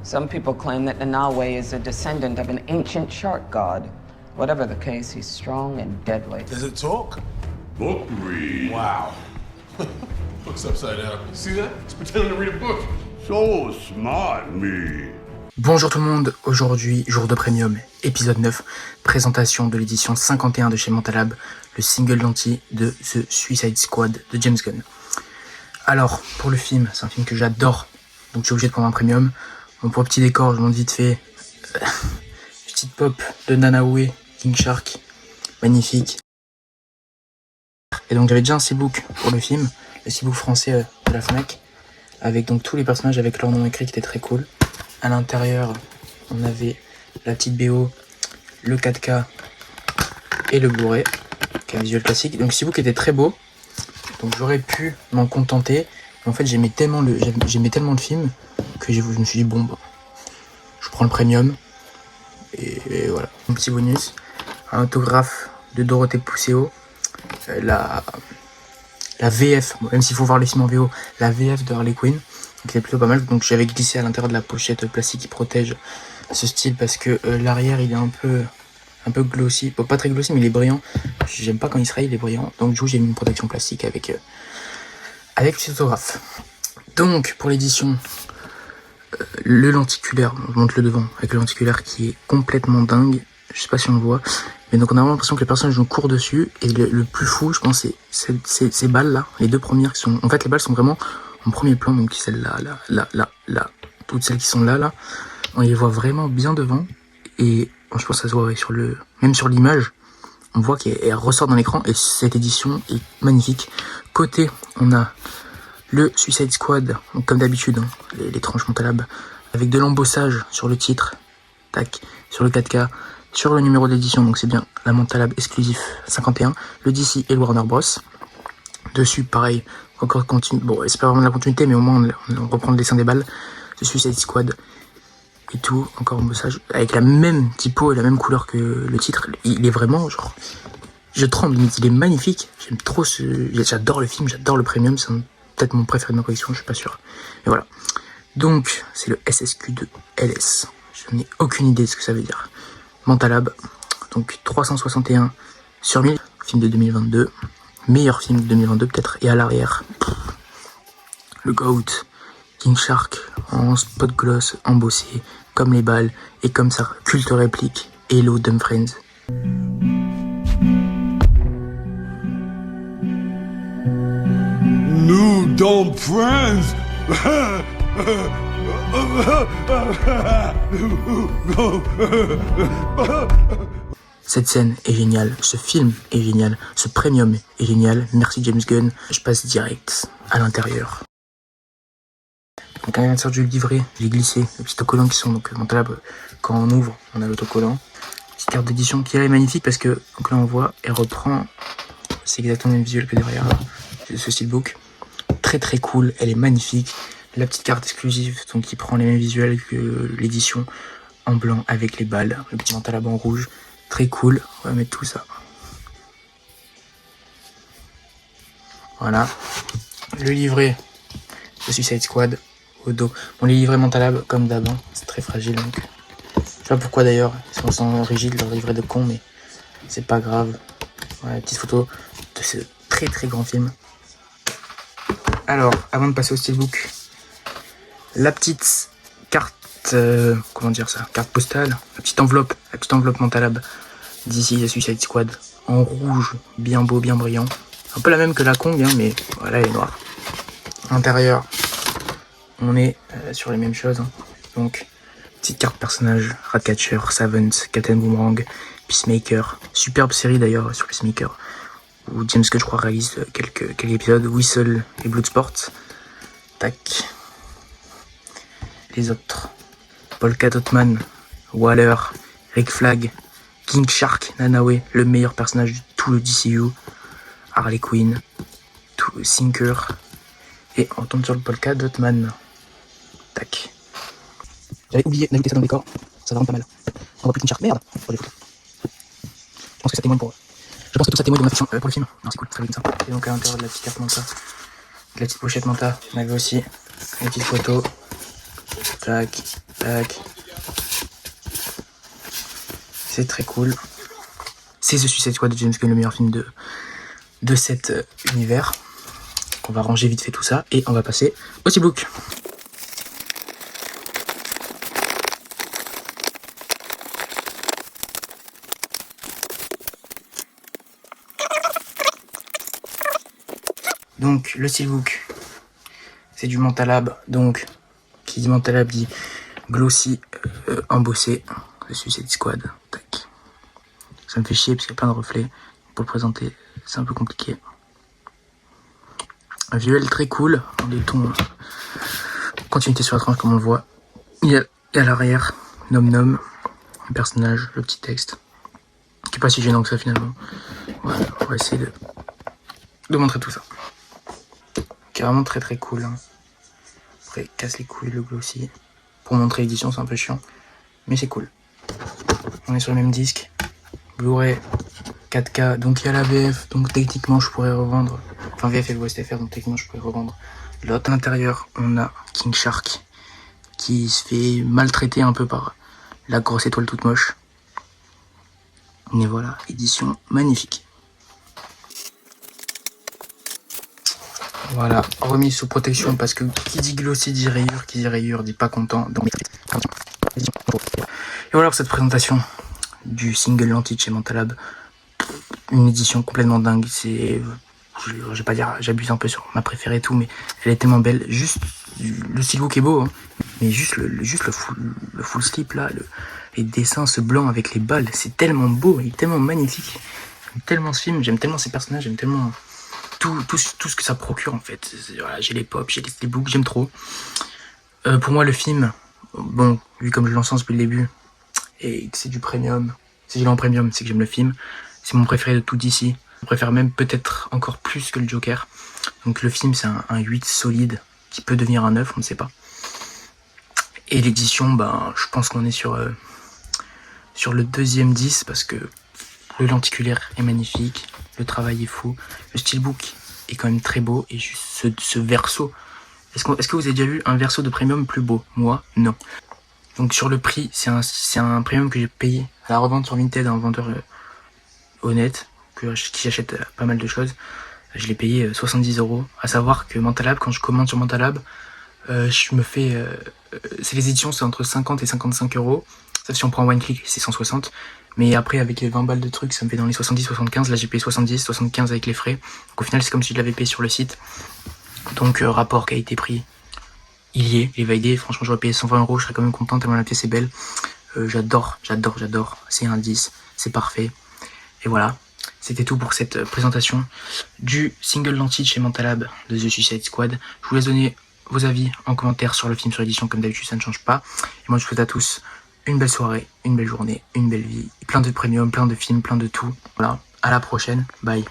Some people claim that Nanawe is a descendant of an ancient shark god. Whatever the case, he's strong and deadly. Does it talk? Book read. Wow. Book's upside down. You see that? It's pretending to read a book. So smart, me. Bonjour tout le monde, aujourd'hui, jour de premium, épisode 9, présentation de l'édition 51 de chez Mentalab, le single d'anti de The Suicide Squad de James Gunn. Alors, pour le film, c'est un film que j'adore, donc je suis obligé de prendre un premium. Bon, pour le petit décor, je vous montre vite fait, petite pop de Nanawe, King Shark, magnifique. Et donc j'avais déjà un steelbook pour le film, le steelbook français de la Fnac, avec donc tous les personnages avec leur nom écrit qui était très cool. À l'intérieur, on avait la petite BO, le 4K et le Blu-ray, qui est un visuel classique. Donc le steelbook était très beau, donc j'aurais pu m'en contenter. Mais en fait, j'aimais tellement le film que je me suis dit, bon, bah, je prends le premium. Et voilà. Un petit bonus, un autographe de Dorothée Pousseau, la VF, bon, même s'il faut voir les films en VO, la VF de Harley Quinn, qui est plutôt pas mal. Donc j'avais glissé à l'intérieur de la pochette plastique qui protège ce style parce que l'arrière il est un peu glossy, bon, pas très glossy mais il est brillant. J'aime pas quand il est brillant, donc du coup j'ai mis une protection plastique avec cet autographe. Donc pour l'édition, le lenticulaire, je monte le devant avec le lenticulaire qui est complètement dingue. Je sais pas si on le voit, mais donc on a vraiment l'impression que les personnages nous courent dessus. Et le plus fou, je pense, c'est ces balles là, les deux premières qui sont, en fait les balles sont vraiment en premier plan, donc celles-là, là, toutes celles qui sont là, on les voit vraiment bien devant. Et je pense que ça se voit même sur l'image, on voit qu'elle ressort dans l'écran. Et cette édition est magnifique. Côté, on a le Suicide Squad, donc comme d'habitude, hein, les tranches Mentalab, avec de l'embossage sur le titre, tac, sur le 4K, sur le numéro d'édition, donc c'est bien la Mentalab exclusif 51, le DC et le Warner Bros. Dessus, pareil, encore continue. Bon, c'est pas vraiment de la continuité, mais au moins on reprend le dessin des balles, le Suicide Squad et tout, encore embossage, avec la même typo et la même couleur que le titre. Il est vraiment, genre, je tremble, il est magnifique. J'aime trop j'adore le film, j'adore le premium, c'est peut-être mon préféré de ma collection, je suis pas sûr. Et voilà. Donc, c'est le SSQ de LS. Je n'ai aucune idée de ce que ça veut dire. Mentalab, donc 361 sur 1000, film de 2022, meilleur film de 2022 peut-être. Et à l'arrière, le GOAT, King Shark, en spot gloss, embossé, comme les balles, et comme ça, culte réplique, Hello Dumb Friends. New dumb friends. Cette scène est géniale, ce film est génial, ce premium est génial. Merci James Gunn. Je passe direct à l'intérieur. Donc à l'intérieur du livret, j'ai glissé les petits autocollants qui sont donc Mentalab. Quand on ouvre, on a l'autocollant. Petite carte d'édition qui est magnifique parce que donc là on voit, elle reprend, c'est exactement le même visuel que derrière ce steelbook. Très très cool, elle est magnifique. La petite carte exclusive donc qui prend les mêmes visuels que l'édition en blanc avec les balles, le petit Mentalab en rouge, très cool. On va mettre tout ça. Voilà, le livret de Suicide Squad au dos. Bon, les livrets Mentalab comme d'hab, hein, c'est très fragile donc. Je sais pas pourquoi d'ailleurs, ils sont rigides leur livret de con, mais c'est pas grave. Voilà, petite photo de ce très très grand film. Alors, avant de passer au steelbook, la petite carte, comment dire ça, carte postale, la petite enveloppe Mentalab d'ici The Suicide Squad, en rouge, bien beau, bien brillant. Un peu la même que la Kong, hein, mais voilà, elle est noire. À l'intérieur, on est sur les mêmes choses. Hein. Donc, petite carte personnage, Ratcatcher, Savant, Captain Boomerang, Peacemaker. Superbe série d'ailleurs sur Peacemaker, où James Gunn, je crois, réalise quelques épisodes, Whistle et Bloodsport. Tac. Les autres, Polka Dot Man, Waller, Rick Flag, King Shark, Nanawe, le meilleur personnage de tout le DCU, Harley Quinn, tout le Sinker, et on tombe sur le Polka Dot Man. Tac. J'avais oublié d'ajouter ça dans le décor, ça va rendre pas mal. On voit plus King Shark, merde, pour les photos. Je pense que ça témoigne de mon affection pour le film. Non, c'est cool, très bien ça. Et donc à l'intérieur de la petite carte Manta, de la petite pochette Manta, on avait aussi une petite photo. Tac. Tac. C'est très cool. C'est The Suicide Squad de James Gunn, le meilleur film de cet univers. On va ranger vite fait tout ça et on va passer au steelbook. Donc le steelbook, c'est du Mentalab, donc qui dit Mentalab dit glossy embossé, The Suicide Squad. Tac. Ça me fait chier parce qu'il y a plein de reflets. Pour le présenter, c'est un peu compliqué. Un visuel très cool, des tons continuité sur la tranche comme on le voit. Il y a à l'arrière, Nom Nom, le personnage, le petit texte, qui est pas si gênant que ça finalement. Voilà, on va essayer de montrer tout ça. Qui est vraiment très très cool. Hein. Après, casse les couilles le glossy. Pour montrer l'édition, c'est un peu chiant, mais c'est cool. On est sur le même disque, Blu-ray 4K, donc il y a la VF, donc techniquement je pourrais revendre, enfin VF et VSTFR, donc techniquement je pourrais revendre l'autre. À l'intérieur, on a King Shark qui se fait maltraiter un peu par la grosse étoile toute moche. Mais voilà, édition magnifique. Voilà, remise sous protection parce que qui dit glossy dit rayure, qui dit rayure dit pas content. Donc... Et voilà pour cette présentation du single Lanty chez Mentalab. Une édition complètement dingue, c'est... Je vais pas dire, j'abuse un peu sur ma préférée et tout, mais elle est tellement belle. Juste, le steelbook est beau, hein, mais juste le full slip là, les dessins, ce blanc avec les balles, c'est tellement beau, il est tellement magnifique. J'aime tellement ce film, j'aime tellement ces personnages, j'aime tellement tout ce que ça procure en fait. Voilà, j'ai les pop, j'ai les steelbooks, j'aime trop. Pour moi, le film, bon, vu comme je l'encense depuis le début, et que c'est du premium, si je l'ai en premium, c'est que j'aime le film. C'est mon préféré de tout d'ici. Je préfère même peut-être encore plus que le Joker. Donc le film, c'est un 8 solide qui peut devenir un 9, on ne sait pas. Et l'édition, ben, je pense qu'on est sur le deuxième 10 parce que le lenticulaire est magnifique, le travail est fou, le steelbook est quand même très beau et juste ce verso. Est-ce que vous avez déjà vu un verso de premium plus beau? Moi, non. Donc sur le prix, c'est un premium que j'ai payé à la revente sur Vinted à un vendeur honnête qui achète pas mal de choses. Je l'ai payé 70 €. À savoir que Mentalab, quand je commande sur Mentalab, je me fais... c'est les éditions, c'est entre 50 et 55 €. Sauf si on prend one click, c'est 160. Mais après, avec les 20 balles de trucs, ça me fait dans les 70-75. Là, j'ai payé 70-75 avec les frais. Donc au final, c'est comme si je l'avais payé sur le site. Donc rapport qualité-prix, il y est. Il est validé. Franchement, j'aurais payé 120 €. Je serais quand même content tellement la pièce est belle. J'adore. C'est un 10. C'est parfait. Et voilà. C'était tout pour cette présentation du single Lanty chez Mentalab de The Suicide Squad. Je vous laisse donner vos avis en commentaire sur le film, sur l'édition, comme d'habitude, ça ne change pas. Et moi, je vous souhaite à tous une belle soirée, une belle journée, une belle vie, plein de premium, plein de films, plein de tout. Voilà, à la prochaine, bye.